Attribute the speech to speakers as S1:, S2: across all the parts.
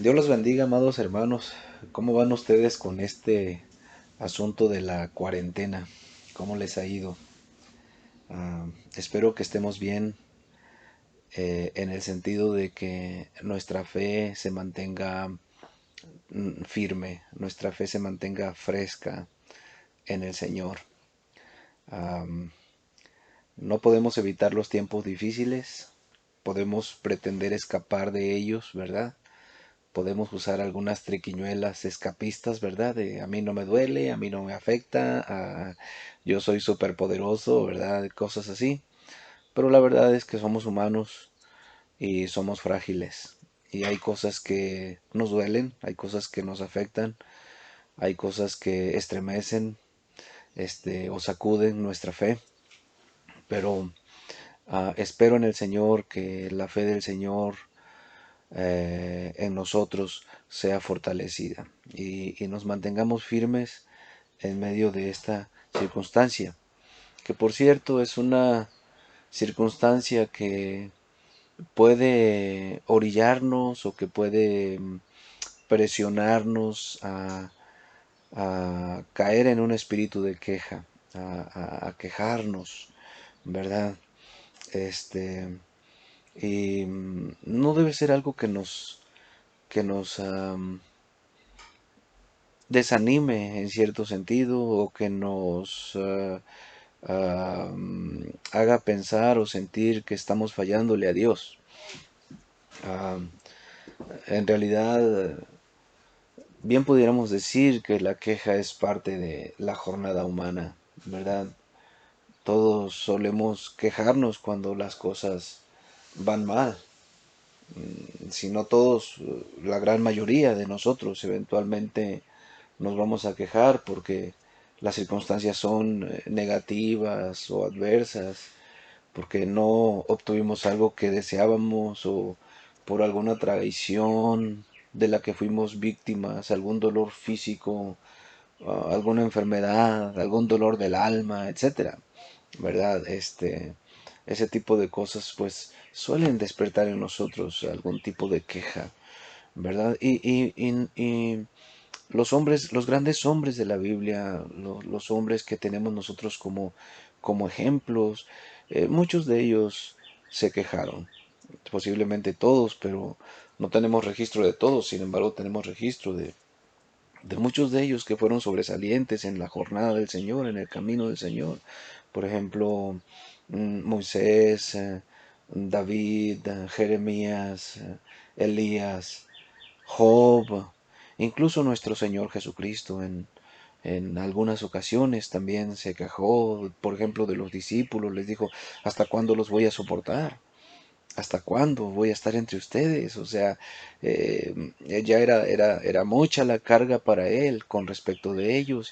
S1: Dios los bendiga, amados hermanos. ¿Cómo van ustedes con este asunto de la cuarentena? ¿Cómo les ha ido? Espero que estemos bien, en el sentido de que nuestra fe se mantenga firme, nuestra fe se mantenga fresca en el Señor. Am, no podemos evitar los tiempos difíciles, podemos pretender escapar de ellos, ¿verdad? Podemos usar algunas triquiñuelas escapistas, ¿verdad? De a mí no me duele, a mí no me afecta, yo soy súper poderoso, ¿verdad? Cosas así. Pero la verdad es que somos humanos y somos frágiles. Y hay cosas que nos duelen, hay cosas que nos afectan, hay cosas que estremecen, o sacuden nuestra fe. Pero espero en el Señor que la fe del Señor en nosotros sea fortalecida y nos mantengamos firmes en medio de esta circunstancia, que por cierto es una circunstancia que puede orillarnos o que puede presionarnos a caer en un espíritu de queja, a quejarnos, ¿verdad? Este, y no debe ser algo que nos desanime en cierto sentido o que nos haga pensar o sentir que estamos fallándole a Dios. Ah, en realidad, bien pudiéramos decir que la queja es parte de la jornada humana, ¿verdad? Todos solemos quejarnos cuando las cosas van mal. Si no todos, la gran mayoría de nosotros eventualmente nos vamos a quejar porque las circunstancias son negativas o adversas, porque no obtuvimos algo que deseábamos o por alguna traición de la que fuimos víctimas, algún dolor físico, alguna enfermedad, algún dolor del alma, etcétera, ¿verdad? Ese tipo de cosas pues suelen despertar en nosotros algún tipo de queja, ¿verdad? Y los hombres, los grandes hombres de la Biblia, los hombres que tenemos nosotros como ejemplos, muchos de ellos se quejaron, posiblemente todos, pero no tenemos registro de todos, sin embargo tenemos registro de muchos de ellos que fueron sobresalientes en la jornada del Señor, en el camino del Señor. Por ejemplo, Moisés, David, Jeremías, Elías, Job, incluso nuestro Señor Jesucristo en algunas ocasiones también se quejó, por ejemplo, de los discípulos, les dijo, ¿hasta cuándo los voy a soportar? ¿Hasta cuándo voy a estar entre ustedes? O sea, ya era mucha la carga para él con respecto de ellos.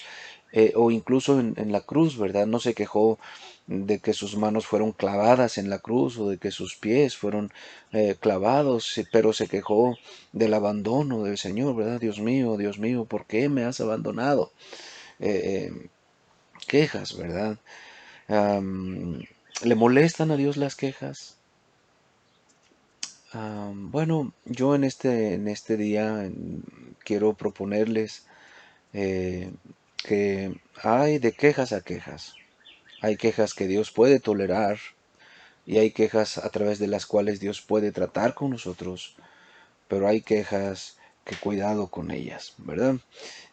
S1: O incluso en la cruz, ¿verdad? No se quejó de que sus manos fueron clavadas en la cruz o de que sus pies fueron clavados, pero se quejó del abandono del Señor, ¿verdad? Dios mío, ¿por qué me has abandonado? Quejas, ¿verdad? Am, ¿Le molestan a Dios las quejas? Bueno, yo en este día quiero proponerles eh, que hay de quejas a quejas. Hay quejas que Dios puede tolerar y hay quejas a través de las cuales Dios puede tratar con nosotros, pero hay quejas que cuidado con ellas, ¿verdad?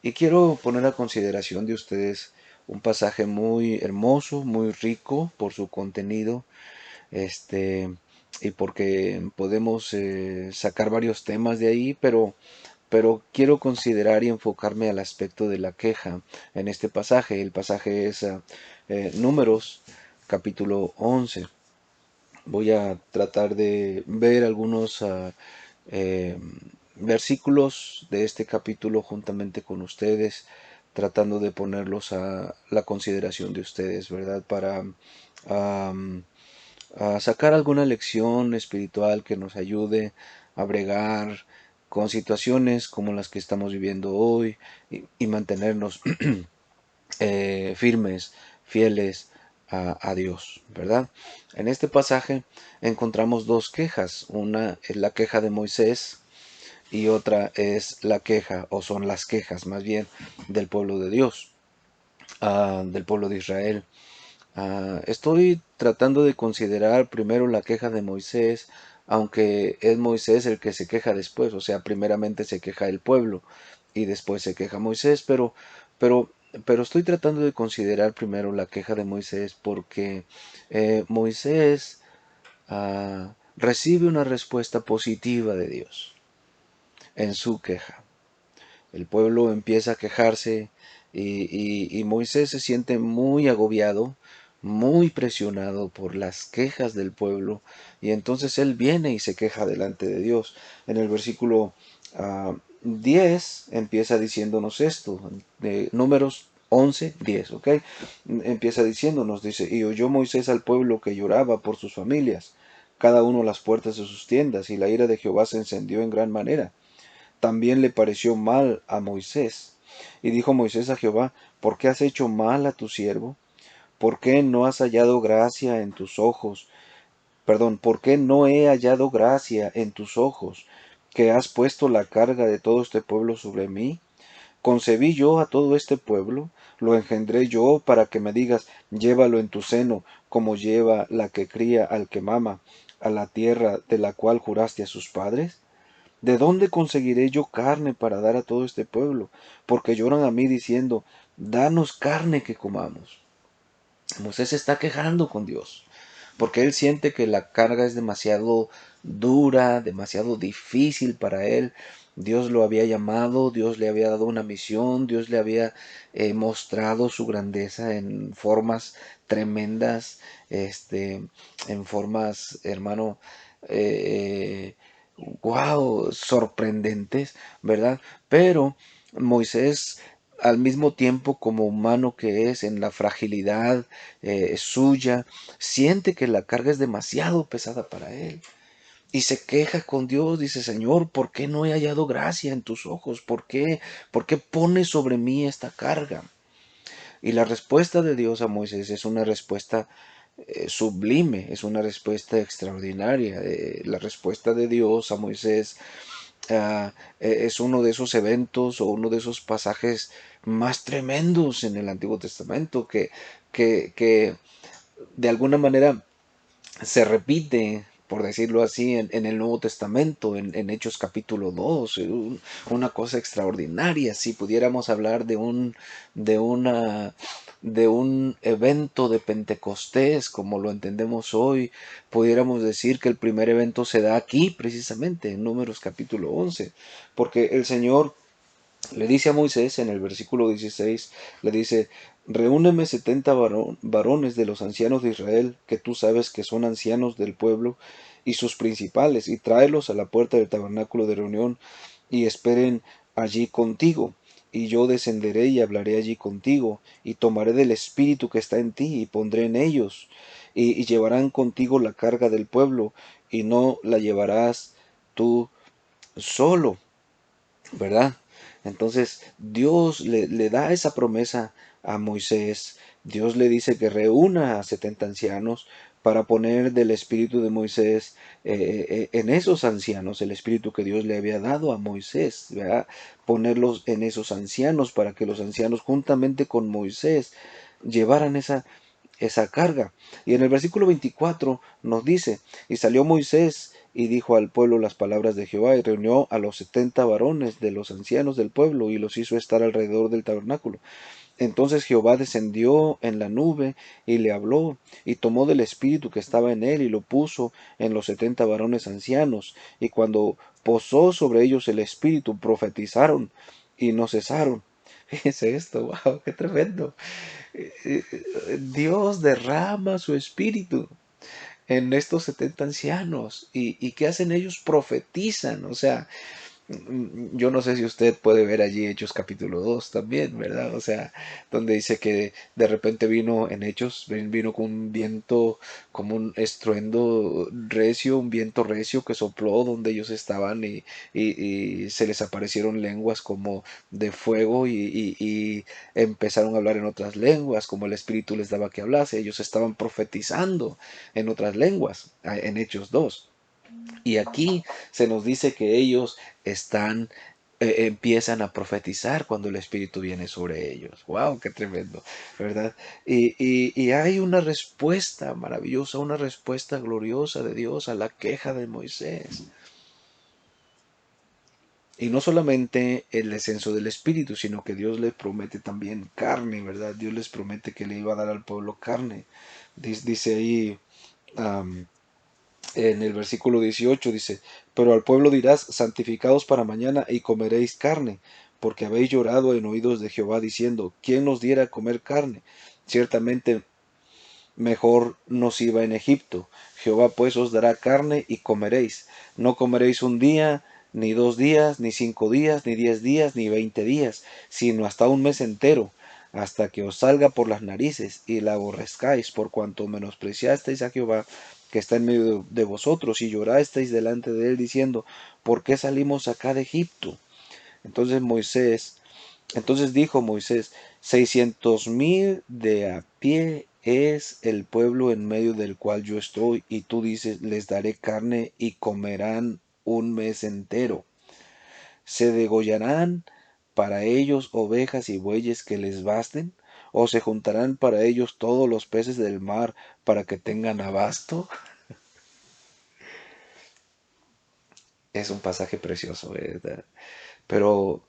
S1: Y quiero poner a consideración de ustedes un pasaje muy hermoso, muy rico por su contenido, este, y porque podemos sacar varios temas de ahí, pero quiero considerar y enfocarme al aspecto de la queja en este pasaje. El pasaje es Números, capítulo 11. Voy a tratar de ver algunos eh, versículos de este capítulo juntamente con ustedes, tratando de ponerlos a la consideración de ustedes, ¿verdad? Para a sacar alguna lección espiritual que nos ayude a bregar con situaciones como las que estamos viviendo hoy y mantenernos firmes, fieles a Dios, ¿verdad? En este pasaje encontramos dos quejas. Una es la queja de Moisés y otra es la queja, o son las quejas más bien, del pueblo de Dios, del pueblo de Israel. Estoy tratando de considerar primero la queja de Moisés, aunque es Moisés el que se queja después, o sea, primeramente se queja el pueblo y después se queja Moisés, pero, pero estoy tratando de considerar primero la queja de Moisés porque Moisés recibe una respuesta positiva de Dios en su queja. El pueblo empieza a quejarse y Moisés se siente muy agobiado, muy presionado por las quejas del pueblo y entonces él viene y se queja delante de Dios. En el versículo 10 empieza diciéndonos esto, de Números 11:10, ¿ok? Empieza diciéndonos, dice, y oyó Moisés al pueblo que lloraba por sus familias, cada uno a las puertas de sus tiendas, y la ira de Jehová se encendió en gran manera. También le pareció mal a Moisés. Y dijo Moisés a Jehová, ¿por qué has hecho mal a tu siervo? ¿Por qué no has hallado gracia en tus ojos? Perdón, ¿por qué no he hallado gracia en tus ojos, que has puesto la carga de todo este pueblo sobre mí? Concebí yo a todo este pueblo, lo engendré yo para que me digas, llévalo en tu seno, como lleva la que cría al que mama, a la tierra de la cual juraste a sus padres. ¿De dónde conseguiré yo carne para dar a todo este pueblo? Porque lloran a mí diciendo, danos carne que comamos. Moisés se está quejando con Dios, porque él siente que la carga es demasiado dura, demasiado difícil para él. Dios lo había llamado, Dios le había dado una misión, Dios le había mostrado su grandeza en formas tremendas, en formas, hermano, wow, sorprendentes, ¿verdad? Pero Moisés, al mismo tiempo como humano que es, en la fragilidad suya, siente que la carga es demasiado pesada para él. Y se queja con Dios, dice, Señor, ¿por qué no he hallado gracia en tus ojos? ¿Por qué? ¿Por qué pones sobre mí esta carga? Y la respuesta de Dios a Moisés es una respuesta sublime, es una respuesta extraordinaria. La respuesta de Dios a Moisés es uno de esos eventos o uno de esos pasajes más tremendos en el Antiguo Testamento que de alguna manera se repite, por decirlo así, en el Nuevo Testamento, en Hechos capítulo 2, una cosa extraordinaria. Si pudiéramos hablar de una de un evento de Pentecostés como lo entendemos hoy, pudiéramos decir que el primer evento se da aquí precisamente en Números capítulo 11, porque el Señor le dice a Moisés en el versículo 16, le dice, reúneme 70 varones de los ancianos de Israel, que tú sabes que son ancianos del pueblo, y sus principales, y tráelos a la puerta del tabernáculo de reunión, y esperen allí contigo. Y yo descenderé y hablaré allí contigo, y tomaré del espíritu que está en ti, y pondré en ellos, y llevarán contigo la carga del pueblo, y no la llevarás tú solo, ¿verdad? Entonces Dios le da esa promesa a Moisés. Dios le dice que reúna a 70 ancianos para poner del espíritu de Moisés en esos ancianos, el espíritu que Dios le había dado a Moisés, ¿verdad? Ponerlos en esos ancianos para que los ancianos juntamente con Moisés llevaran esa carga. Y en el versículo 24 nos dice, y salió Moisés y dijo al pueblo las palabras de Jehová, y reunió a los 70 varones de los ancianos del pueblo, y los hizo estar alrededor del tabernáculo. Entonces Jehová descendió en la nube, y le habló, y tomó del espíritu que estaba en él, y lo puso en los 70 varones ancianos, y cuando posó sobre ellos el espíritu, profetizaron, y no cesaron. Fíjense esto, wow, qué tremendo. Dios derrama su espíritu en estos 70 ancianos. ¿Y qué hacen ellos? Profetizan. O sea, yo no sé si usted puede ver allí Hechos capítulo 2 también, ¿verdad? O sea, donde dice que de repente vino en Hechos, vino con un viento, como un estruendo recio, un viento recio que sopló donde ellos estaban y se les aparecieron lenguas como de fuego y empezaron a hablar en otras lenguas, como el Espíritu les daba que hablase. Ellos estaban profetizando en otras lenguas, en Hechos 2. Y aquí se nos dice que ellos están, empiezan a profetizar cuando el Espíritu viene sobre ellos. ¡Wow! ¡Qué tremendo! ¿Verdad? Y hay una respuesta maravillosa, una respuesta gloriosa de Dios a la queja de Moisés. Y no solamente el descenso del Espíritu, sino que Dios les promete también carne, ¿verdad? Dios les promete que le iba a dar al pueblo carne. Dice ahí, en el versículo 18 dice, pero al pueblo dirás, santificados para mañana y comeréis carne, porque habéis llorado en oídos de Jehová diciendo, ¿quién nos diera a comer carne? Ciertamente mejor nos iba en Egipto. Jehová pues os dará carne y comeréis. No comeréis un día, ni 2 días, ni 5 días, ni 10 días, ni 20 días, sino hasta un mes entero, hasta que os salga por las narices y la aborrezcáis, por cuanto menospreciasteis a Jehová que está en medio de vosotros, y llorasteis delante de él diciendo, ¿por qué salimos acá de Egipto? Entonces dijo Moisés, 600,000 de a pie es el pueblo en medio del cual yo estoy, y tú dices, les daré carne y comerán un mes entero. ¿Se degollarán para ellos ovejas y bueyes que les basten? ¿O se juntarán para ellos todos los peces del mar para que tengan abasto? Es un pasaje precioso, ¿verdad? Pero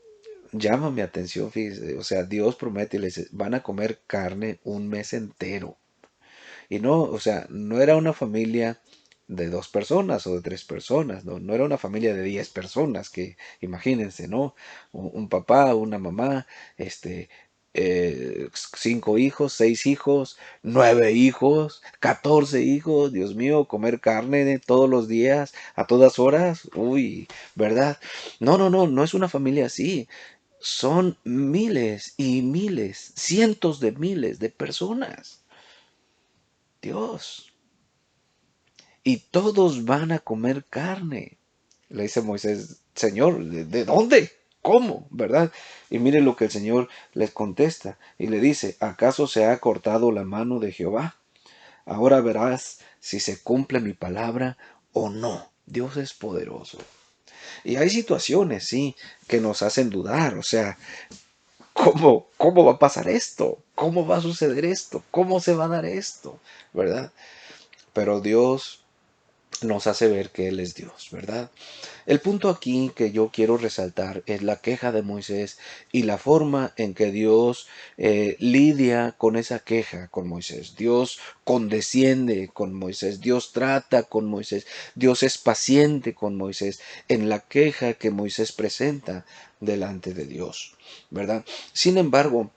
S1: llama mi atención, fíjese, o sea, Dios promete y les dice, van a comer carne un mes entero. Y no, o sea, no era una familia de 2 personas o de 3 personas, no, no era una familia de 10 personas, que imagínense, ¿no? Un papá, una mamá, este, 5 hijos, 6 hijos, 9 hijos, 14 hijos, Dios mío, comer carne de todos los días, a todas horas, uy, ¿verdad? No, no, no, no es una familia así. Son miles y miles, cientos de miles de personas. Dios. Y todos van a comer carne. Le dice Moisés, Señor, ¿de dónde? ¿Cómo? ¿Verdad? Y mire lo que el Señor les contesta y le dice, ¿acaso se ha cortado la mano de Jehová? Ahora verás si se cumple mi palabra o no. Dios es poderoso. Y hay situaciones, sí, que nos hacen dudar. O sea, ¿cómo va a pasar esto? ¿Cómo va a suceder esto? ¿Cómo se va a dar esto? ¿Verdad? Pero Dios nos hace ver que Él es Dios, ¿verdad? El punto aquí que yo quiero resaltar es la queja de Moisés y la forma en que Dios lidia con esa queja con Moisés. Dios condesciende con Moisés, Dios trata con Moisés, Dios es paciente con Moisés en la queja que Moisés presenta delante de Dios, ¿verdad? Sin embargo,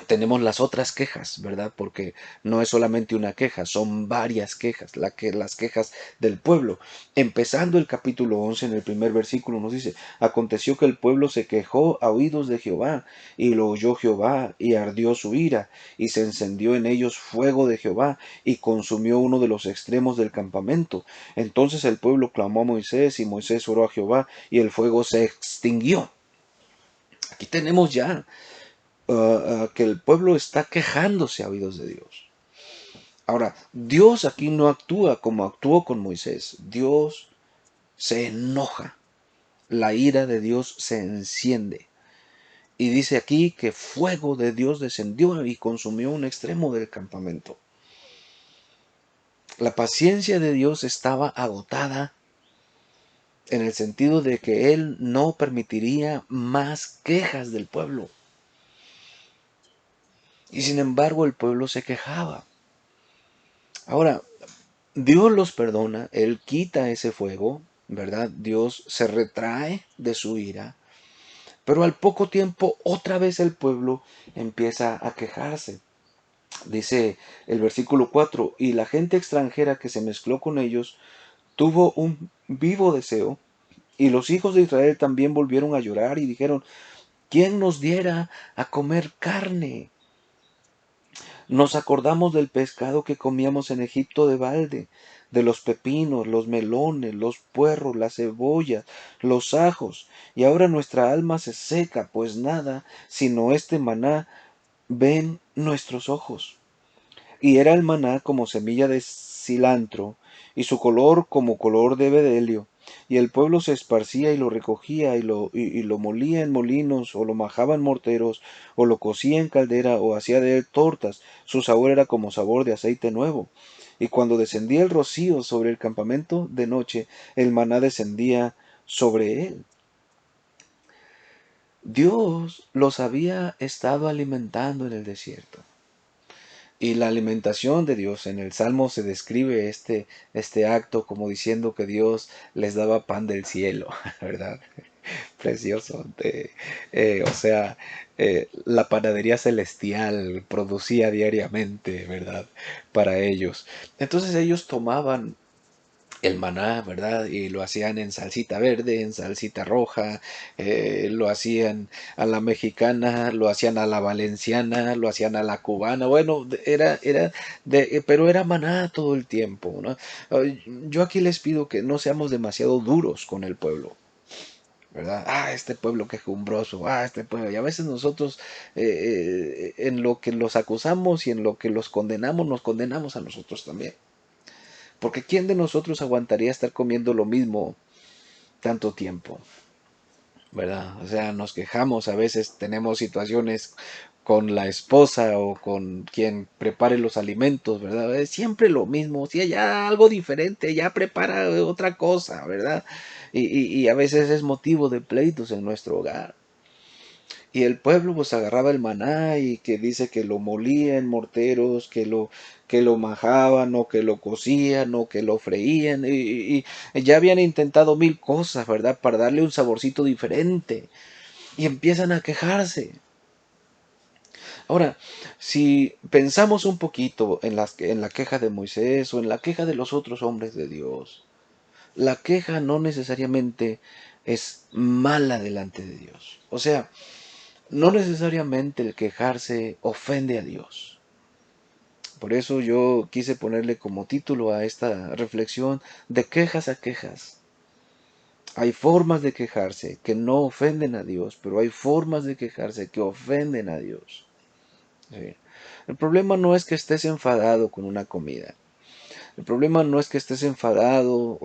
S1: tenemos las otras quejas, ¿verdad? Porque no es solamente una queja, son varias quejas, las quejas del pueblo. Empezando el capítulo 11, en el primer versículo nos dice, aconteció que el pueblo se quejó a oídos de Jehová, y lo oyó Jehová, y ardió su ira, y se encendió en ellos fuego de Jehová, y consumió uno de los extremos del campamento. Entonces el pueblo clamó a Moisés, y Moisés oró a Jehová, y el fuego se extinguió. Aquí tenemos ya que el pueblo está quejándose a oídos de Dios. Ahora, Dios aquí no actúa como actuó con Moisés. Dios se enoja. La ira de Dios se enciende. Y dice aquí que fuego de Dios descendió y consumió un extremo del campamento. La paciencia de Dios estaba agotada en el sentido de que Él no permitiría más quejas del pueblo. Y sin embargo el pueblo se quejaba. Ahora, Dios los perdona, Él quita ese fuego, ¿verdad? Dios se retrae de su ira, pero al poco tiempo otra vez el pueblo empieza a quejarse. Dice el versículo 4, y la gente extranjera que se mezcló con ellos tuvo un vivo deseo, y los hijos de Israel también volvieron a llorar y dijeron, ¿quién nos diera a comer carne? Nos acordamos del pescado que comíamos en Egipto de balde, de los pepinos, los melones, los puerros, las cebollas, los ajos, y ahora nuestra alma se seca, pues nada, sino este maná ven nuestros ojos. Y era el maná como semilla de cilantro, y su color como color de bedelio. Y el pueblo se esparcía y lo recogía y lo molía en molinos, o lo majaba en morteros, o lo cocía en caldera, o hacía de él tortas. Su sabor era como sabor de aceite nuevo. Y cuando descendía el rocío sobre el campamento de noche, el maná descendía sobre él. Dios los había estado alimentando en el desierto. Y la alimentación de Dios, en el Salmo se describe este acto como diciendo que Dios les daba pan del cielo, ¿verdad? Precioso. La panadería celestial producía diariamente, ¿verdad? Para ellos. Entonces ellos tomaban el maná, ¿verdad? Y lo hacían en salsita verde, en salsita roja, lo hacían a la mexicana, lo hacían a la valenciana, lo hacían a la cubana. Bueno, pero era maná todo el tiempo, ¿no? Yo aquí les pido que no seamos demasiado duros con el pueblo. ¿Verdad? Este pueblo quejumbroso, este pueblo. Y a veces nosotros, en lo que los acusamos y en lo que los condenamos, nos condenamos a nosotros también. Porque ¿quién de nosotros aguantaría estar comiendo lo mismo tanto tiempo? ¿Verdad? O sea, nos quejamos, a veces tenemos situaciones con la esposa o con quien prepare los alimentos, ¿verdad? Es siempre lo mismo, si hay algo diferente, ya prepara otra cosa, ¿verdad? Y a veces es motivo de pleitos en nuestro hogar. Y el pueblo pues agarraba el maná y que dice que lo molía en morteros, que lo majaban o que lo cocían o que lo freían y ya habían intentado mil cosas, ¿verdad? Para darle un saborcito diferente y empiezan a quejarse. Ahora, si pensamos un poquito en la queja de Moisés o en la queja de los otros hombres de Dios, la queja no necesariamente es mala delante de Dios. O sea, no necesariamente el quejarse ofende a Dios. Por eso yo quise ponerle como título a esta reflexión de quejas a quejas. Hay formas de quejarse que no ofenden a Dios, pero hay formas de quejarse que ofenden a Dios. ¿Sí? El problema no es que estés enfadado con una comida. El problema no es que estés enfadado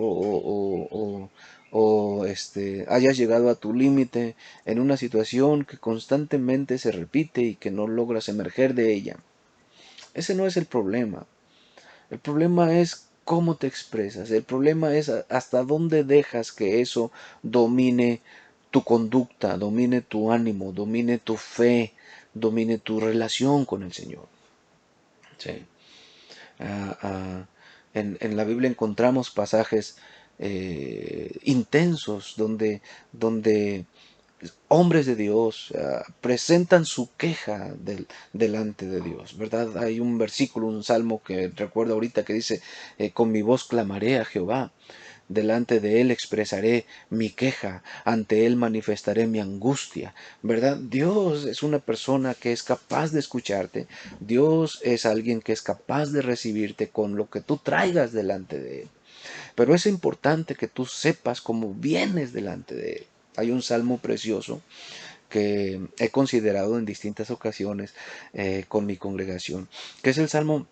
S1: hayas llegado a tu límite en una situación que constantemente se repite y que no logras emerger de ella. Ese no es el problema. El problema es cómo te expresas. El problema es hasta dónde dejas que eso domine tu conducta, domine tu ánimo, domine tu fe, domine tu relación con el Señor. Sí. Ah, ah, en la Biblia encontramos pasajes intensos donde hombres de Dios presentan su queja delante de Dios, ¿verdad? Hay un versículo, un salmo que recuerdo ahorita que dice, con mi voz clamaré a Jehová. Delante de él expresaré mi queja, ante él manifestaré mi angustia, ¿verdad? Dios es una persona que es capaz de escucharte, Dios es alguien que es capaz de recibirte con lo que tú traigas delante de él. Pero es importante que tú sepas cómo vienes delante de él. Hay un salmo precioso que he considerado en distintas ocasiones con mi congregación, que es el Salmo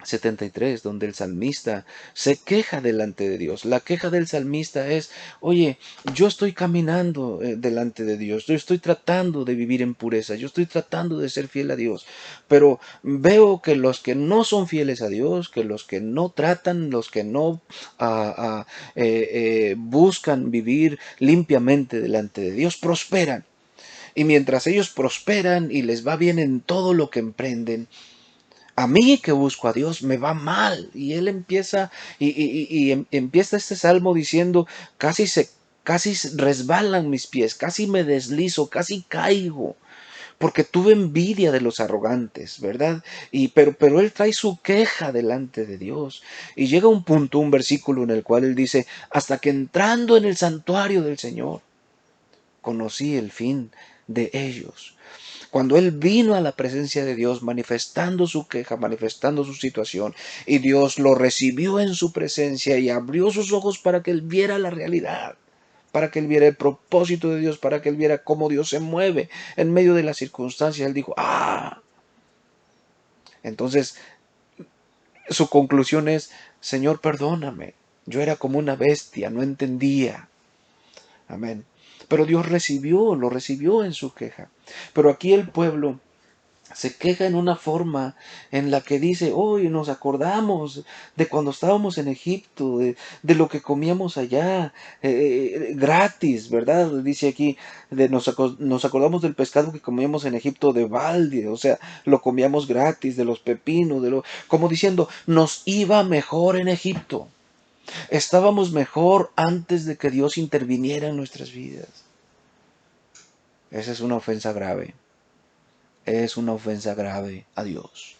S1: 73, donde el salmista se queja delante de Dios. La queja del salmista es, oye, yo estoy caminando delante de Dios, yo estoy tratando de vivir en pureza, yo estoy tratando de ser fiel a Dios, pero veo que los que no son fieles a Dios, que los que no tratan, los que no buscan vivir limpiamente delante de Dios, prosperan. Y mientras ellos prosperan y les va bien en todo lo que emprenden, a mí que busco a Dios me va mal. Y él empieza, empieza este salmo diciendo, casi resbalan mis pies, casi me deslizo, casi caigo, porque tuve envidia de los arrogantes, ¿verdad? Pero él trae su queja delante de Dios. Y llega un punto, un versículo en el cual él dice, hasta que entrando en el santuario del Señor, conocí el fin de ellos. Cuando él vino a la presencia de Dios manifestando su queja, manifestando su situación, y Dios lo recibió en su presencia y abrió sus ojos para que él viera la realidad, para que él viera el propósito de Dios, para que él viera cómo Dios se mueve en medio de las circunstancias, él dijo, entonces su conclusión es, Señor, perdóname. Yo era como una bestia, no entendía. Amén. Pero Dios lo recibió en su queja. Pero aquí el pueblo se queja en una forma en la que dice, hoy nos acordamos de cuando estábamos en Egipto, de lo que comíamos allá, gratis, ¿verdad? Dice aquí, nos acordamos del pescado que comíamos en Egipto de balde, o sea, lo comíamos gratis, de los pepinos, como diciendo, nos iba mejor en Egipto. Estábamos mejor antes de que Dios interviniera en nuestras vidas. Esa es una ofensa grave. Es una ofensa grave a Dios.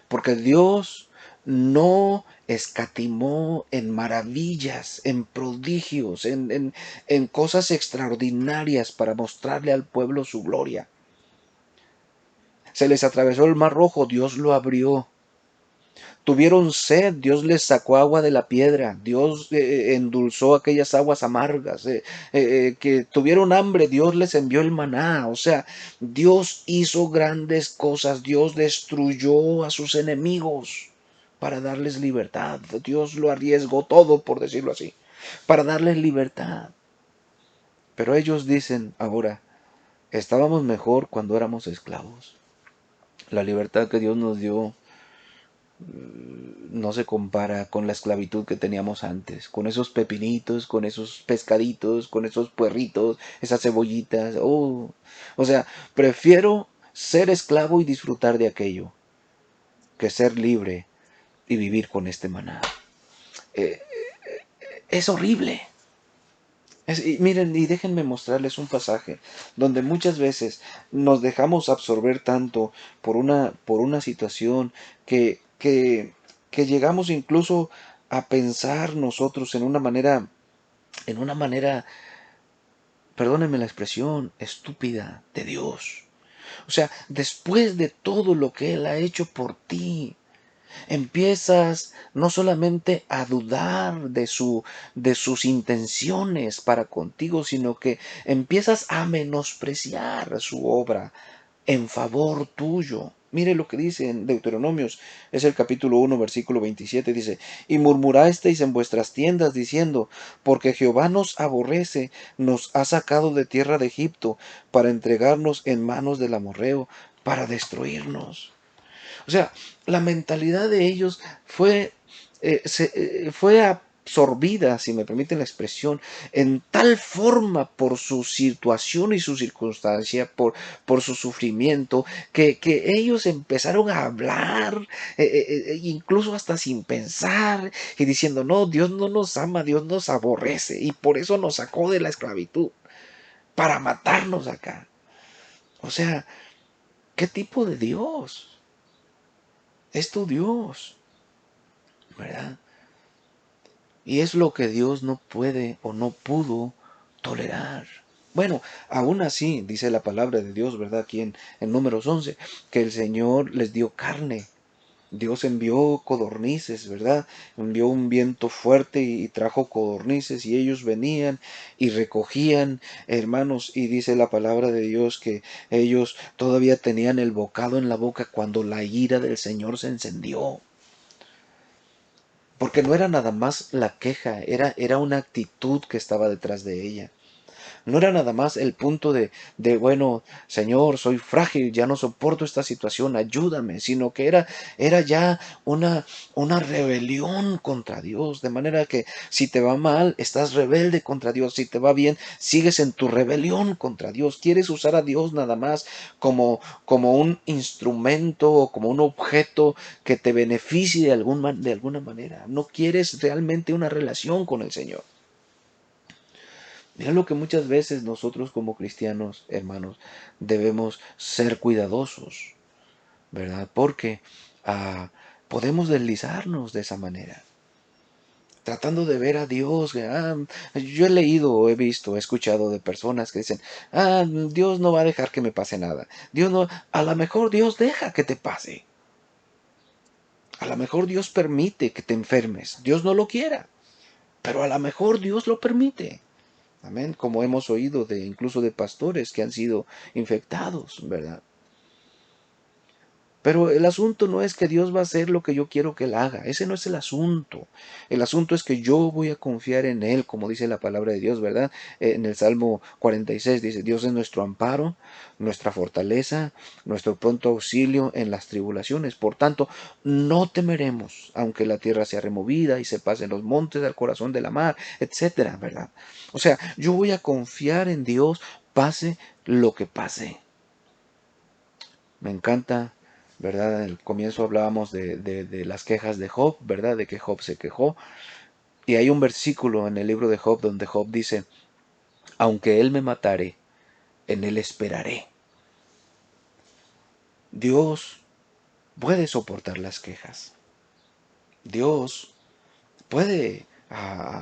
S1: Porque Dios no escatimó en maravillas, en prodigios, en cosas extraordinarias para mostrarle al pueblo su gloria. Se les atravesó el mar rojo, Dios lo abrió. Tuvieron sed, Dios les sacó agua de la piedra, Dios endulzó aquellas aguas amargas, que tuvieron hambre, Dios les envió el maná, o sea, Dios hizo grandes cosas, Dios destruyó a sus enemigos para darles libertad, Dios lo arriesgó todo, por decirlo así, para darles libertad. Pero ellos dicen ahora, estábamos mejor cuando éramos esclavos. La libertad que Dios nos dio no se compara con la esclavitud que teníamos antes, con esos pepinitos, con esos pescaditos, con esos puerritos, esas cebollitas. Oh, o sea, prefiero ser esclavo y disfrutar de aquello que ser libre y vivir con este maná. Eh, es horrible. Y miren, y déjenme mostrarles un pasaje donde muchas veces nos dejamos absorber tanto por una situación que llegamos incluso a pensar nosotros en una manera, perdónenme la expresión, estúpida de Dios. O sea, después de todo lo que Él ha hecho por ti, empiezas no solamente a dudar de sus intenciones para contigo, sino que empiezas a menospreciar su obra en favor tuyo. Mire lo que dice en Deuteronomios, es el capítulo 1, versículo 27, dice, y murmurasteis en vuestras tiendas diciendo, porque Jehová nos aborrece, nos ha sacado de tierra de Egipto para entregarnos en manos del amorreo, para destruirnos. O sea, la mentalidad de ellos fue absorbida, si me permiten la expresión, en tal forma por su situación y su circunstancia, por su sufrimiento, que ellos empezaron a hablar, incluso hasta sin pensar, y diciendo, no, Dios no nos ama, Dios nos aborrece, y por eso nos sacó de la esclavitud, para matarnos acá. O sea, ¿qué tipo de Dios? Es tu Dios, ¿verdad? Y es lo que Dios no puede o no pudo tolerar. Bueno, aún así, dice la palabra de Dios, ¿verdad? Aquí en Números 11, que el Señor les dio carne. Dios envió codornices, ¿verdad? Envió un viento fuerte y trajo codornices y ellos venían y recogían, hermanos, y dice la palabra de Dios que ellos todavía tenían el bocado en la boca cuando la ira del Señor se encendió. Porque no era nada más la queja, era una actitud que estaba detrás de ella. No era nada más el punto bueno, Señor, soy frágil, ya no soporto esta situación, ayúdame, sino que era ya una rebelión contra Dios, de manera que si te va mal, estás rebelde contra Dios, si te va bien, sigues en tu rebelión contra Dios, quieres usar a Dios nada más como un instrumento o como un objeto que te beneficie de alguna manera, no quieres realmente una relación con el Señor. Mira lo que muchas veces nosotros como cristianos, hermanos, debemos ser cuidadosos, ¿verdad? Porque podemos deslizarnos de esa manera, tratando de ver a Dios. Yo he leído, he visto, he escuchado de personas que dicen, Dios no va a dejar que me pase nada. Dios no, a lo mejor Dios deja que te pase. A lo mejor Dios permite que te enfermes. Dios no lo quiera, pero a lo mejor Dios lo permite. Amén, como hemos oído incluso de pastores que han sido infectados, ¿verdad? Pero el asunto no es que Dios va a hacer lo que yo quiero que Él haga. Ese no es el asunto. El asunto es que yo voy a confiar en Él, como dice la palabra de Dios, ¿verdad? En el Salmo 46 dice, Dios es nuestro amparo, nuestra fortaleza, nuestro pronto auxilio en las tribulaciones. Por tanto, no temeremos, aunque la tierra sea removida y se pasen los montes al corazón de la mar, etcétera, ¿verdad? O sea, yo voy a confiar en Dios, pase lo que pase. Me encanta, ¿verdad? En el comienzo hablábamos de las quejas de Job, ¿verdad? De que Job se quejó. Y hay un versículo en el libro de Job donde Job dice, aunque él me matare, en él esperaré. Dios puede soportar las quejas. Dios puede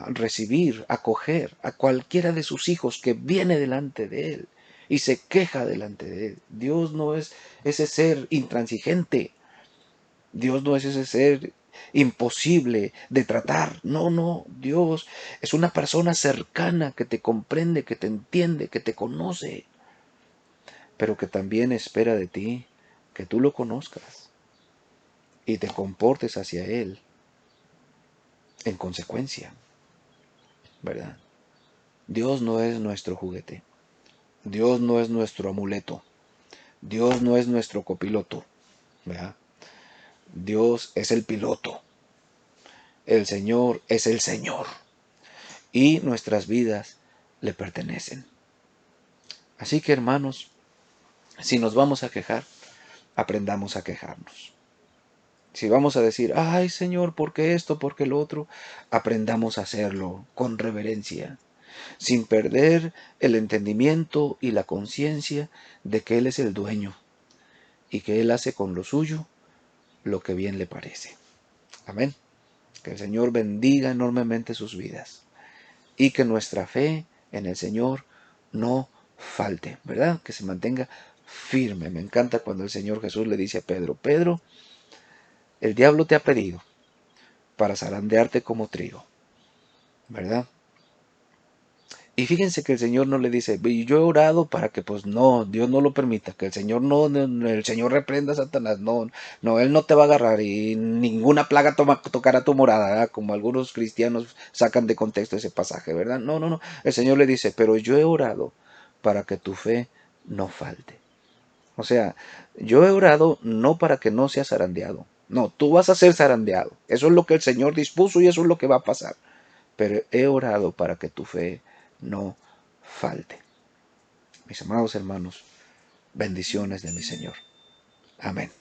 S1: recibir, acoger a cualquiera de sus hijos que viene delante de él y se queja delante de él. Dios no es ese ser intransigente. Dios no es ese ser imposible de tratar. No, no. Dios es una persona cercana que te comprende, que te entiende, que te conoce, pero que también espera de ti que tú lo conozcas y te comportes hacia Él en consecuencia, ¿verdad? Dios no es nuestro juguete. Dios no es nuestro amuleto. Dios no es nuestro copiloto, ¿verdad? Dios es el piloto. El Señor es el Señor. Y nuestras vidas le pertenecen. Así que hermanos, si nos vamos a quejar, aprendamos a quejarnos. Si vamos a decir, ay Señor, ¿por qué esto? ¿Por qué lo otro? Aprendamos a hacerlo con reverencia, sin perder el entendimiento y la conciencia de que Él es el dueño y que Él hace con lo suyo lo que bien le parece. Amén. Que el Señor bendiga enormemente sus vidas y que nuestra fe en el Señor no falte, ¿verdad? Que se mantenga firme. Me encanta cuando el Señor Jesús le dice a Pedro, Pedro, el diablo te ha pedido para zarandearte como trigo, ¿verdad? Y fíjense que el Señor no le dice, yo he orado para que pues no, Dios no lo permita, que el Señor el Señor reprenda a Satanás, no, no, Él no te va a agarrar y ninguna plaga tocará tu morada, ¿verdad? Como algunos cristianos sacan de contexto ese pasaje, ¿verdad? No, no, no, el Señor le dice, pero yo he orado para que tu fe no falte. O sea, yo he orado no para que no seas zarandeado, no, tú vas a ser zarandeado, eso es lo que el Señor dispuso y eso es lo que va a pasar, pero he orado para que tu fe no falte. Mis amados hermanos, bendiciones de mi Señor. Amén.